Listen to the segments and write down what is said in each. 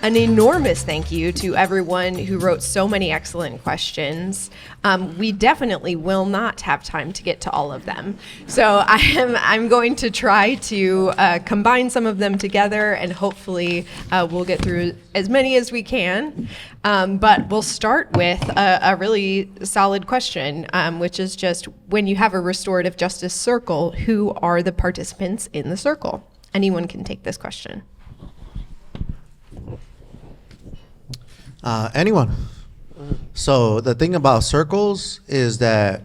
An enormous thank you to everyone who wrote so many excellent questions. We definitely will not have time to get to all of them. So I'm going to try to combine some of them together, and hopefully we'll get through as many as we can. But we'll start with a really solid question, which is just, when you have a restorative justice circle, who are the participants in the circle? Anyone can take this question. Anyone. So the thing about circles is that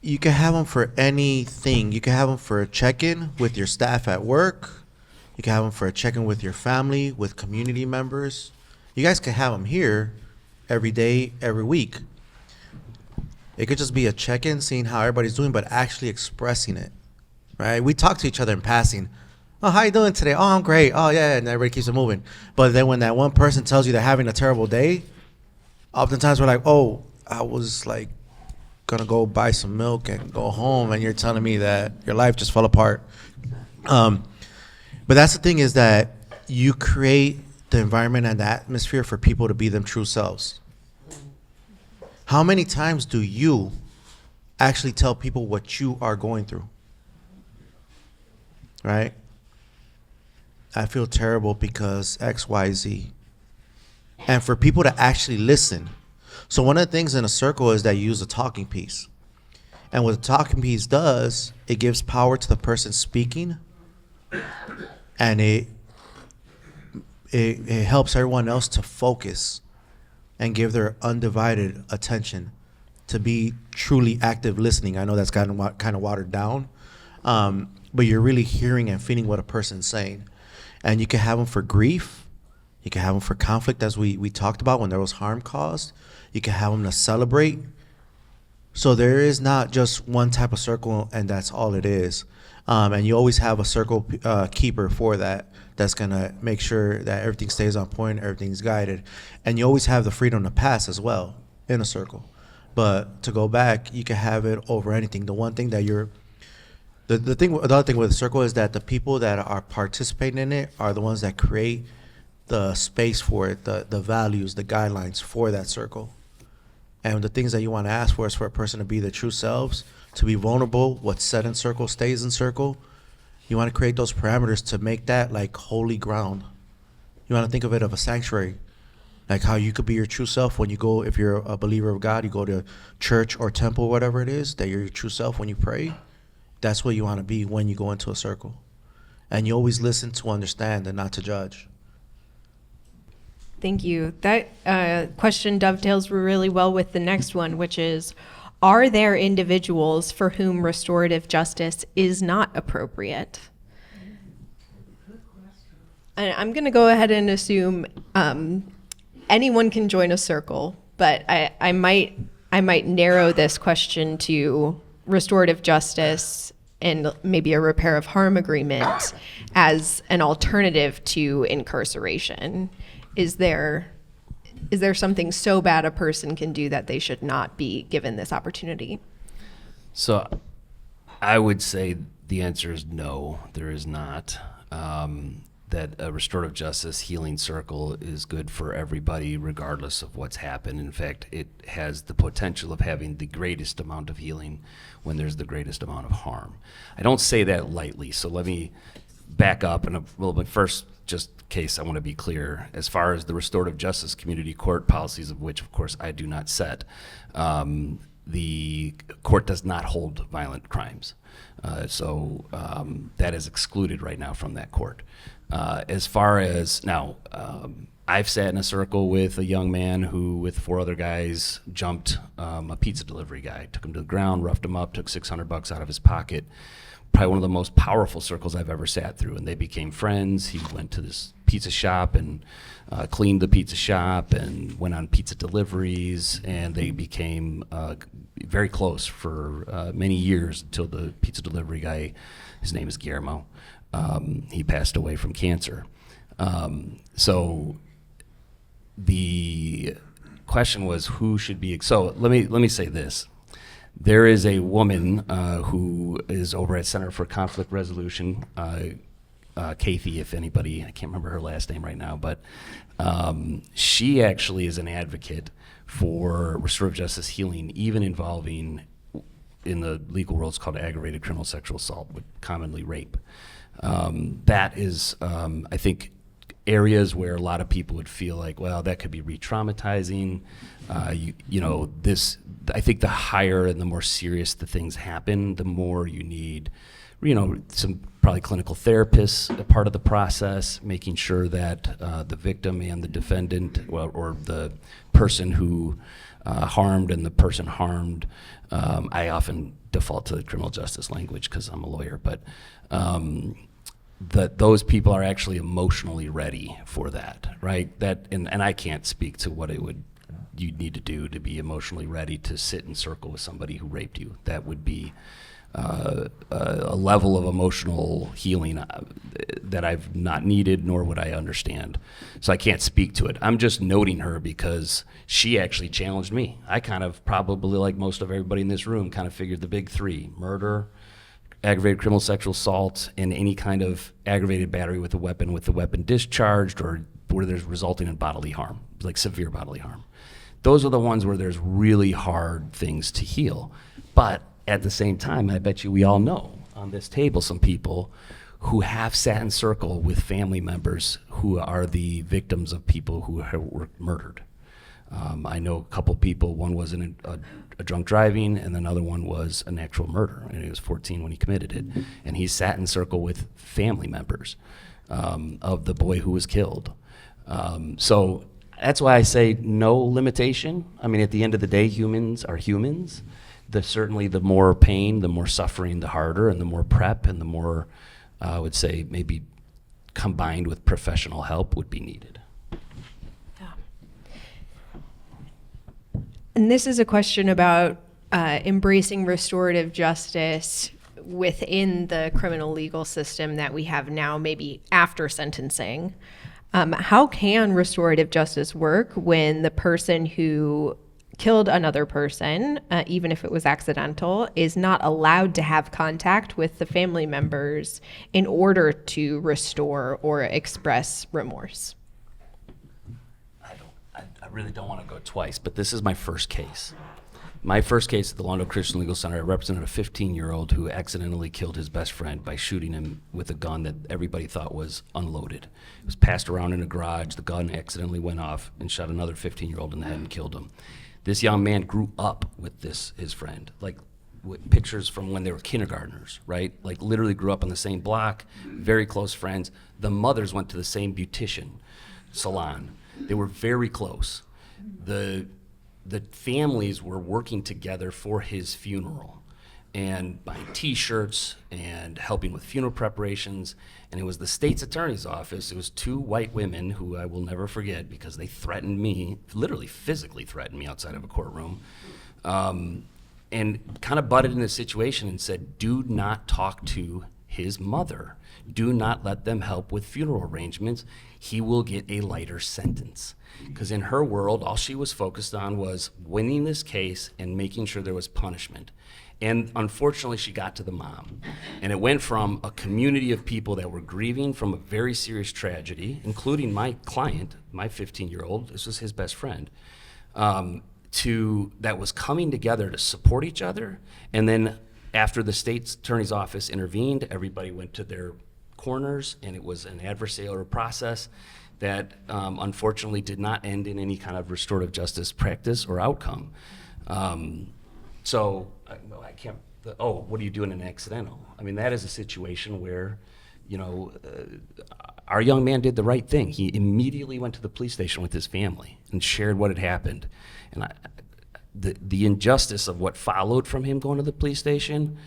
you can have them for anything. You can have them for a check-in with your staff at work. You can have them for a check-in with your family, with community members. You guys can have them here every day, every week. It could just be a check-in, seeing how everybody's doing, but actually expressing it, right? We talk to each other in passing. Oh, how you doing today? Oh, I'm great. Oh, yeah, and everybody keeps it moving. But then when that one person tells you they're having a terrible day, oftentimes we're like, oh, I was like gonna go buy some milk and go home, and you're telling me that your life just fell apart. But that's the thing, is that you create the environment and the atmosphere for people to be them true selves. How many times do you actually tell people what you are going through? Right? I feel terrible because X, Y, Z. And for people to actually listen. So one of the things in a circle is that you use a talking piece. And what the talking piece does, it gives power to the person speaking, and it helps everyone else to focus and give their undivided attention, to be truly active listening. I know that's gotten kind of watered down, but you're really hearing and feeling what a person's saying. And you can have them for grief. You can have them for conflict, as we talked about, when there was harm caused. You can have them to celebrate. So there is not just one type of circle, and that's all it is. And you always have a circle keeper for that, that's going to make sure that everything stays on point, everything's guided. And you always have the freedom to pass as well in a circle. But to go back, you can have it over anything. The one thing that the other thing with the circle is that the people that are participating in it are the ones that create the space for it, the values, the guidelines for that circle. And the things that you want to ask for is for a person to be their true selves, to be vulnerable. What's said in circle stays in circle. You want to create those parameters to make that like holy ground. You want to think of it as a sanctuary, like how you could be your true self when you go, if you're a believer of God, you go to church or temple, whatever it is, that you're your true self when you pray. That's what you want to be when you go into a circle. And you always listen to understand and not to judge. Thank you. That question dovetails really well with the next one, which is, are there individuals for whom restorative justice is not appropriate? And I'm going to go ahead and assume anyone can join a circle, but I might narrow this question to restorative justice and maybe a repair of harm agreement as an alternative to incarceration. Is there something so bad a person can do that they should not be given this opportunity? So I would say the answer is no, there is not. That a restorative justice healing circle is good for everybody regardless of what's happened. In fact, it has the potential of having the greatest amount of healing when there's the greatest amount of harm. I don't say that lightly, so let me back up in a little bit. First, just in case, I want to be clear, as far as the restorative justice community court policies, of which of course I do not set, the court does not hold violent crimes. So that is excluded right now from that court. As far as now, I've sat in a circle with a young man who, with 4 other guys, jumped a pizza delivery guy, took him to the ground, roughed him up, took $600 out of his pocket. Probably one of the most powerful circles I've ever sat through, and they became friends. He went to this pizza shop and cleaned the pizza shop and went on pizza deliveries, and they became very close for many years until the pizza delivery guy, his name is Guillermo, he passed away from cancer. So the question was who should be, so let me say this. There is a woman who is over at Center for Conflict Resolution Kathy, if anybody, I can't remember her last name right now, but she actually is an advocate for restorative justice healing, even involving, in the legal world, it's called aggravated criminal sexual assault, but commonly rape. That is, I think, areas where a lot of people would feel like, well, that could be re-traumatizing. I think the higher and the more serious the things happen, the more you need, some probably clinical therapists, a part of the process, making sure that the victim and the defendant, or the person who harmed and the person harmed, I often default to the criminal justice language because I'm a lawyer, but that those people are actually emotionally ready for that, right? And I can't speak to what you'd need to do to be emotionally ready to sit in circle with somebody who raped you. That would be a level of emotional healing that I've not needed, nor would I understand. So I can't speak to it. I'm just noting her because she actually challenged me. I kind of, probably like most of everybody in this room, kind of figured the big three: murder, aggravated criminal sexual assault, and any kind of aggravated battery with the weapon discharged, or where there's resulting in bodily harm, like severe bodily harm. Those are the ones where there's really hard things to heal. But at the same time, I bet you we all know on this table some people who have sat in circle with family members who are the victims of people who were murdered. I know a couple people. One was in a drunk driving, and another one was an actual murder, and he was 14 when he committed it. And he sat in circle with family members of the boy who was killed. So that's why I say no limitation. I mean, at the end of the day, humans are humans. Certainly the more pain, the more suffering, the harder, and the more prep, and the more, I would say, maybe combined with professional help would be needed. And this is a question about embracing restorative justice within the criminal legal system that we have now, maybe after sentencing. How can restorative justice work when the person who killed another person, even if it was accidental, is not allowed to have contact with the family members in order to restore or express remorse? I really don't want to go twice, but this is my first case. My first case at the Londo Christian Legal Center, I represented a 15-year-old who accidentally killed his best friend by shooting him with a gun that everybody thought was unloaded. It was passed around in a garage. The gun accidentally went off and shot another 15-year-old in the head and killed him. This young man grew up with his friend, like with pictures from when they were kindergartners, right? Like literally grew up on the same block, very close friends. The mothers went to the same beautician salon. They were very close. The families were working together for his funeral and buying T-shirts and helping with funeral preparations. And it was the state's attorney's office. It was two white women who I will never forget because they threatened me, literally physically threatened me outside of a courtroom, and kind of butted in the situation and said, do not talk to his mother. Do not let them help with funeral arrangements. He will get a lighter sentence. Because in her world, all she was focused on was winning this case and making sure there was punishment. And unfortunately, she got to the mom. And it went from a community of people that were grieving from a very serious tragedy, including my client, my 15-year-old, this was his best friend, to that was coming together to support each other. And then after the state's attorney's office intervened, everybody went to their corners, and it was an adversarial process that unfortunately did not end in any kind of restorative justice practice or outcome. So I can't, what do you do in an accidental? I mean, that is a situation where, our young man did the right thing. He immediately went to the police station with his family and shared what had happened. And the injustice of what followed from him going to the police station,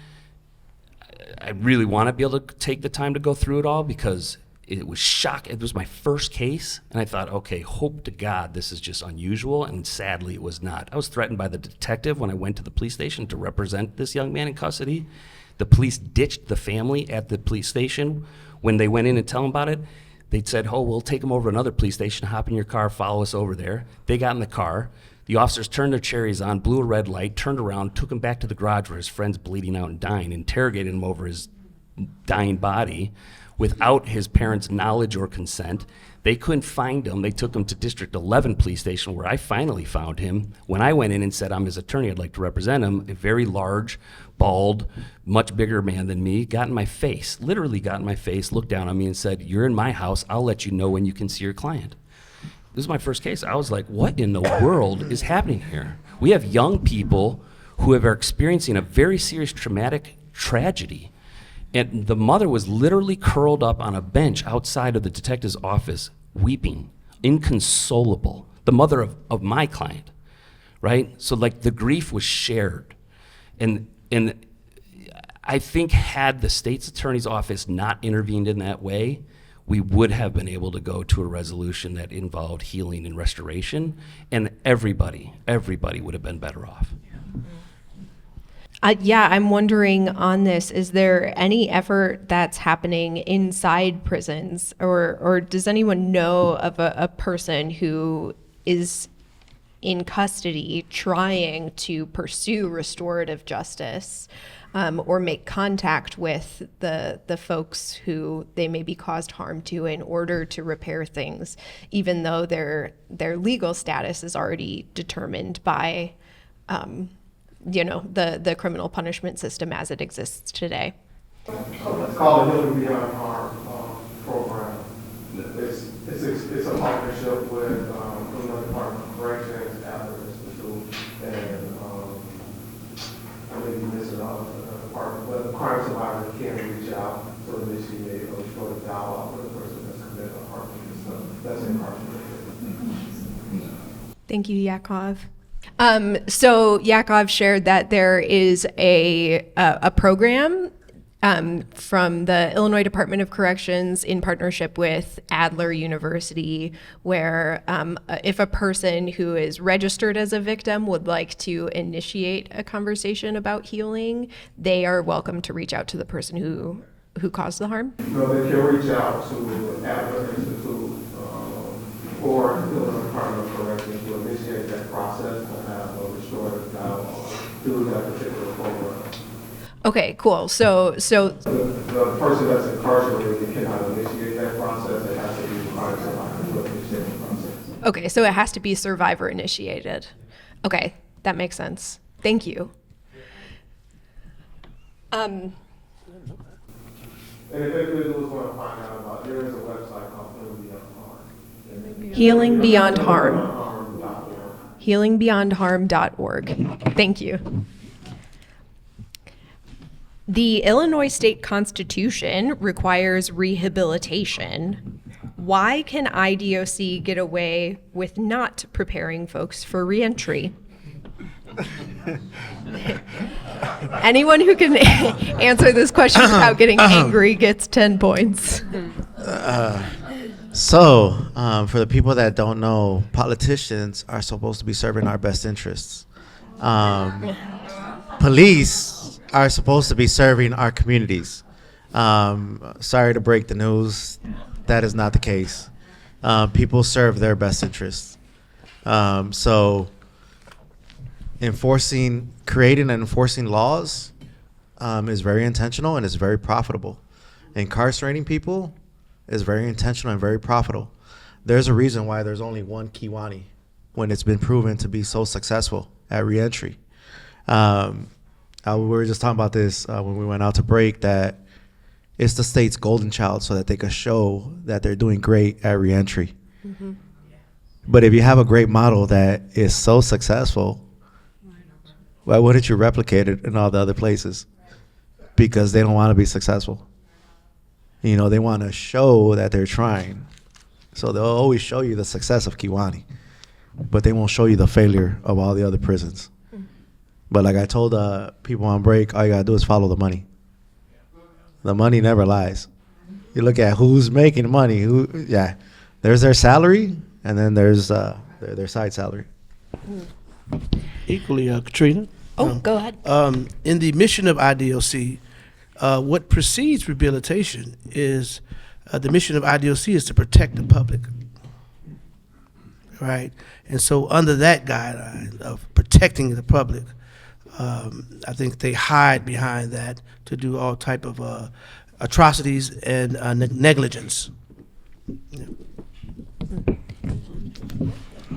I really want to be able to take the time to go through it all because it was shocking. It was my first case, and I thought, okay, hope to God this is just unusual, and sadly it was not. I was threatened by the detective when I went to the police station to represent this young man in custody. The police ditched the family at the police station. When they went in and tell him about it, they said, we'll take him over to another police station, hop in your car, follow us over there. They got in the car. The officers turned their cherries on, blew a red light, turned around, took him back to the garage where his friend's bleeding out and dying, interrogated him over his dying body without his parents' knowledge or consent. They couldn't find him. They took him to District 11 police station, where I finally found him. When I went in and said, I'm his attorney, I'd like to represent him, a very large, bald, much bigger man than me got in my face, literally got in my face, looked down on me and said, you're in my house. I'll let you know when you can see your client. This is my first case. I was like, what in the world is happening here? We have young people who are experiencing a very serious traumatic tragedy. And the mother was literally curled up on a bench outside of the detective's office, weeping, inconsolable. The mother of my client, right? So like the grief was shared. And I think had the state's attorney's office not intervened in that way, we would have been able to go to a resolution that involved healing and restoration, and everybody would have been better off. Yeah, I'm wondering on this, is there any effort that's happening inside prisons, or does anyone know of a person who is in custody trying to pursue restorative justice, or make contact with the folks who they maybe caused harm to in order to repair things, even though their legal status is already determined by the criminal punishment system as it exists today? It's called the Healing Beyond Harm program. It's a partnership with the Department of Corrections, Adler Institute, and I may be missing out the department, but the crime survivor can reach out to initiate a restorative dialogue with a person that's committed a harm and stuff. That's incarcerated. Thank you, Yakov. So Yakov shared that there is a program from the Illinois Department of Corrections in partnership with Adler University, where if a person who is registered as a victim would like to initiate a conversation about healing, they are welcome to reach out to the person who caused the harm. No, they can reach out to the Adler Institute or the Illinois Department of Corrections to initiate that process and have a restorative dialogue through that particular program. Okay, cool. So The person that's incarcerated cannot initiate that process. It has to be the crime survivor to initiate the process. okay, so it has to be survivor initiated. Okay, that makes sense. Thank you. And if individuals want to find out about, there is a website called Healing Beyond Harm. Harm.org. healingbeyondharm.org. Thank you. The Illinois State Constitution requires rehabilitation. Why can IDOC get away with not preparing folks for reentry? Anyone who can answer this question without getting angry gets 10 points. So, for the people that don't know, politicians are supposed to be serving our best interests. Police are supposed to be serving our communities. Sorry to break the news, that is not the case. People serve their best interests. So, creating and enforcing laws is very intentional and is very profitable. Incarcerating people is very intentional and very profitable. There's a reason why there's only one Kiwani when it's been proven to be so successful at reentry. We were just talking about this when we went out to break, that it's the state's golden child so that they could show that they're doing great at reentry. Mm-hmm. But if you have a great model that is so successful, why wouldn't you replicate it in all the other places? Because they don't want to be successful. You know, they want to show that they're trying. So they'll always show you the success of Kiwani, but they won't show you the failure of all the other prisons. But like I told people on break, all you got to do is follow the money. The money never lies. You look at who's making money. There's their salary, and then there's their side salary. Equally, Katrina. Go ahead. In the mission of IDOC, what precedes rehabilitation is the mission of IDOC is to protect the public, right? And so under that guideline of protecting the public, I think they hide behind that to do all type of atrocities and negligence.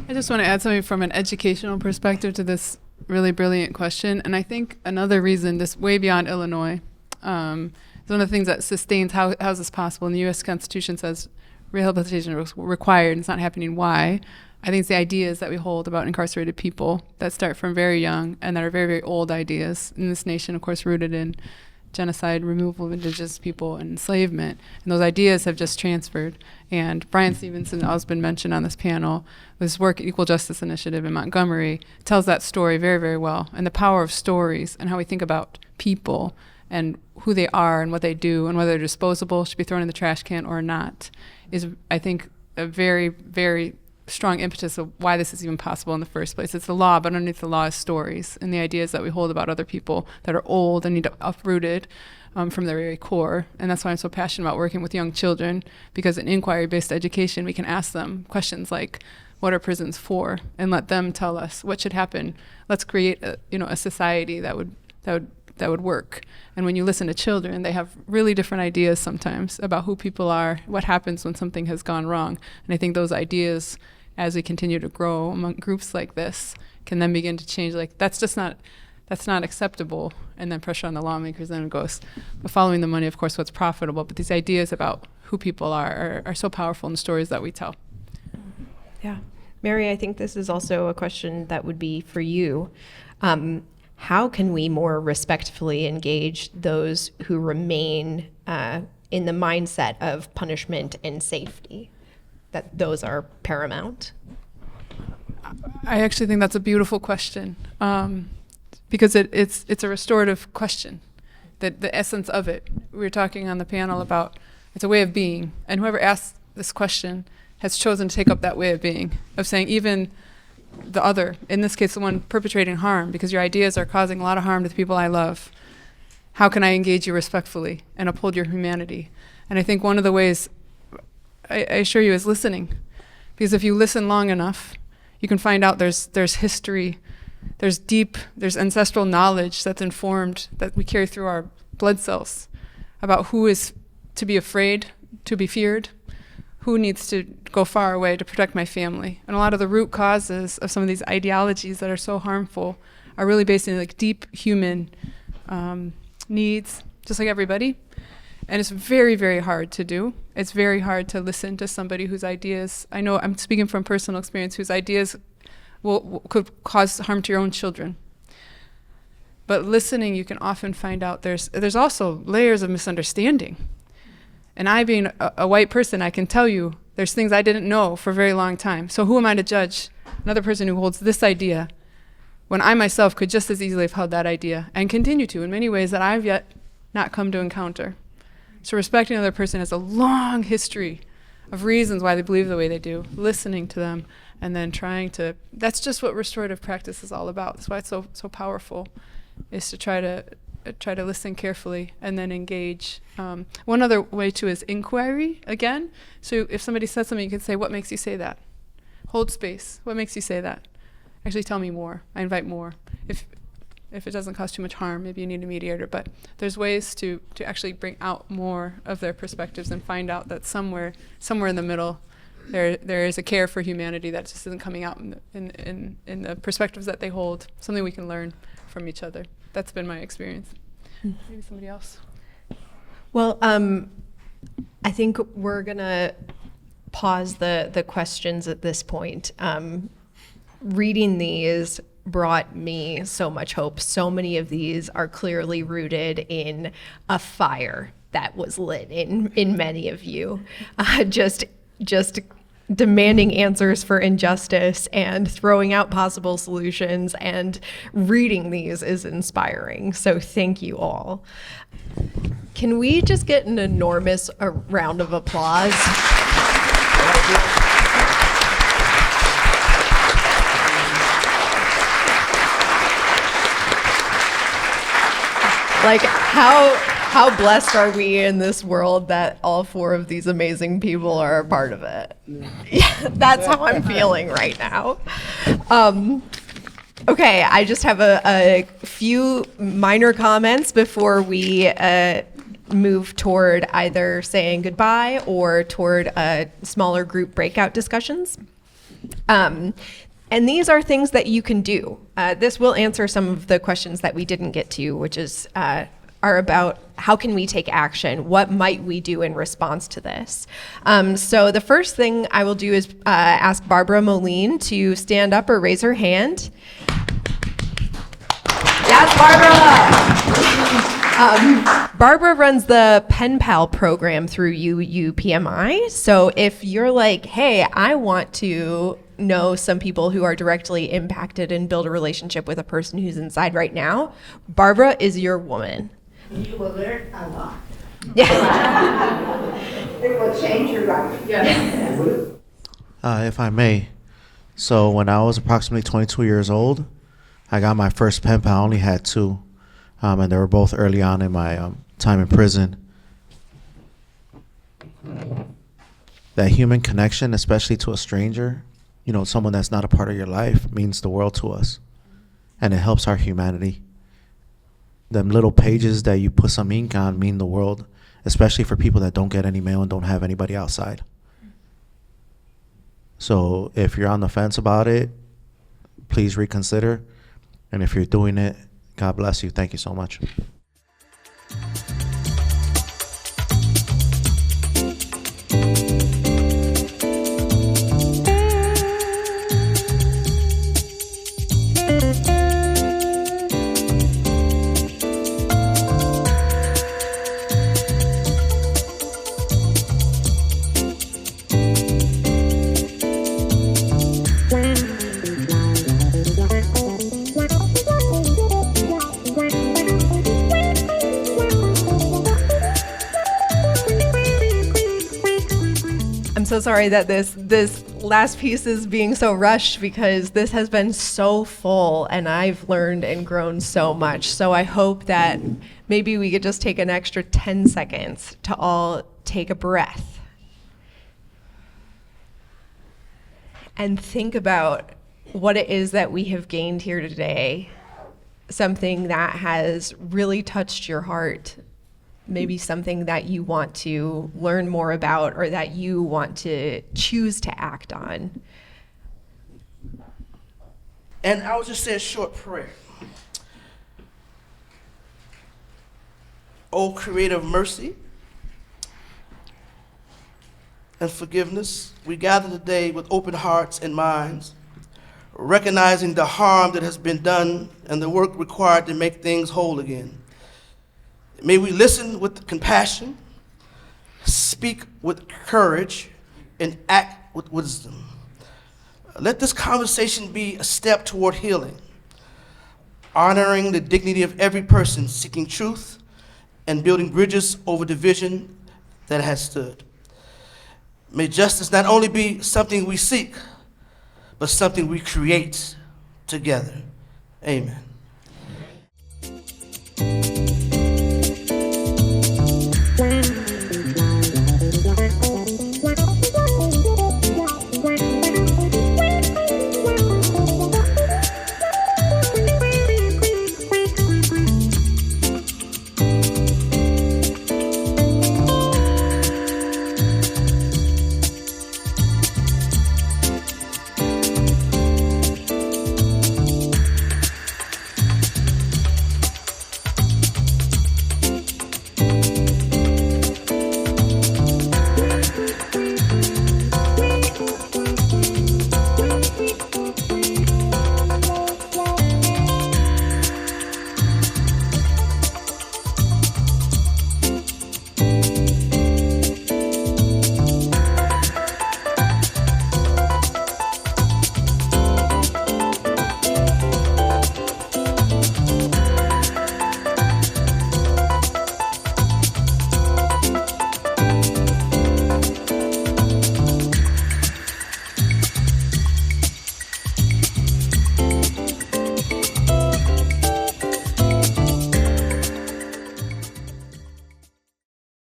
I just want to add something from an educational perspective to this really brilliant question. And I think another reason, this way beyond Illinois, is one of the things that sustains how is this possible. And the U.S. Constitution says rehabilitation is required and it's not happening. Why? I think it's the ideas that we hold about incarcerated people that start from very young and that are very, very old ideas in this nation, of course, rooted in genocide, removal of indigenous people, and enslavement. And those ideas have just transferred. And Brian Stevenson, who's been mentioned on this panel, with his work at Equal Justice Initiative in Montgomery, tells that story very, very well. And the power of stories and how we think about people and who they are and what they do and whether they're disposable, should be thrown in the trash can or not, is, I think, a very, very strong impetus of why this is even possible in the first place. It's the law, but underneath the law is stories and the ideas that we hold about other people that are old and need to uprooted from their very core. And that's why I'm so passionate about working with young children, because in inquiry-based education, we can ask them questions like, what are prisons for? And let them tell us what should happen. Let's create a society that would work. And when you listen to children, they have really different ideas sometimes about who people are, what happens when something has gone wrong. And I think those ideas, as we continue to grow among groups like this, can then begin to change. Like, that's not acceptable. And then pressure on the lawmakers, then it goes, but following the money, of course, what's profitable. But these ideas about who people are so powerful in the stories that we tell. Yeah. Mary, I think this is also a question that would be for you. How can we more respectfully engage those who remain in the mindset of punishment and safety? That those are paramount? I actually think that's a beautiful question, because it's a restorative question. The essence of it, we were talking on the panel about, it's a way of being, and whoever asked this question has chosen to take up that way of being, of saying even the other, in this case the one perpetrating harm, because your ideas are causing a lot of harm to the people I love. How can I engage you respectfully and uphold your humanity? And I think one of the ways, I assure you, is listening. Because if you listen long enough, you can find out there's history, there's ancestral knowledge that's informed, that we carry through our blood cells, about who is to be afraid, to be feared, who needs to go far away to protect my family. And a lot of the root causes of some of these ideologies that are so harmful are really based in like deep human needs, just like everybody. And it's very, very hard to do. It's very hard to listen to somebody whose ideas, I know I'm speaking from personal experience, whose ideas could cause harm to your own children. But listening, you can often find out there's also layers of misunderstanding. And I, being a white person, I can tell you there's things I didn't know for a very long time. So who am I to judge another person who holds this idea when I myself could just as easily have held that idea and continue to in many ways that I've yet not come to encounter. So respecting another person has a long history of reasons why they believe the way they do, listening to them, and then trying to, that's just what restorative practice is all about. That's why it's so powerful, is to try to listen carefully and then engage. One other way too is inquiry again. So if somebody says something, you can say, what makes you say that? Hold space. What makes you say that? Actually tell me more. I invite more. If it doesn't cause too much harm, maybe you need a mediator. But there's ways to actually bring out more of their perspectives and find out that somewhere in the middle, there is a care for humanity that just isn't coming out in the perspectives that they hold. Something we can learn from each other. That's been my experience. Maybe somebody else. Well, I think we're gonna pause the questions at this point. Reading these brought me so much hope. So many of these are clearly rooted in a fire that was lit in many of you. Just demanding answers for injustice and throwing out possible solutions, and reading these is inspiring. So thank you all. Can we just get an enormous round of applause? Like, how blessed are we in this world that all four of these amazing people are a part of it? Yeah, that's how I'm feeling right now. Okay, I just have a few minor comments before we move toward either saying goodbye or toward smaller group breakout discussions. And these are things that you can do. This will answer some of the questions that we didn't get to, which is are about how can we take action? What might we do in response to this? So the first thing I will do is ask Barbara Moline to stand up or raise her hand. Yes, Barbara! Barbara runs the Pen Pal program through UPMI. So if you're like, hey, I want to know some people who are directly impacted and build a relationship with a person who's inside right now, Barbara is your woman. You will learn a lot. Yeah. It will change your life. If I may, so when I was approximately 22 years old, I got my first pen pal. I only had two, and they were both early on in my time in prison. That human connection, especially to a stranger, you know, someone that's not a part of your life, means the world to us, and it helps our humanity. Them little pages that you put some ink on mean the world, especially for people that don't get any mail and don't have anybody outside. So if you're on the fence about it, please reconsider. And if you're doing it, God bless you. Thank you so much. So sorry that this last piece is being so rushed because this has been so full and I've learned and grown so much. So I hope that maybe we could just take an extra 10 seconds to all take a breath and think about what it is that we have gained here today. Something that has really touched your heart. Maybe something that you want to learn more about or that you want to choose to act on. And I will just say a short prayer. O Creator of mercy and forgiveness, we gather today with open hearts and minds, recognizing the harm that has been done and the work required to make things whole again. May we listen with compassion, speak with courage, and act with wisdom. Let this conversation be a step toward healing, honoring the dignity of every person seeking truth and building bridges over division that has stood. May justice not only be something we seek, but something we create together. Amen.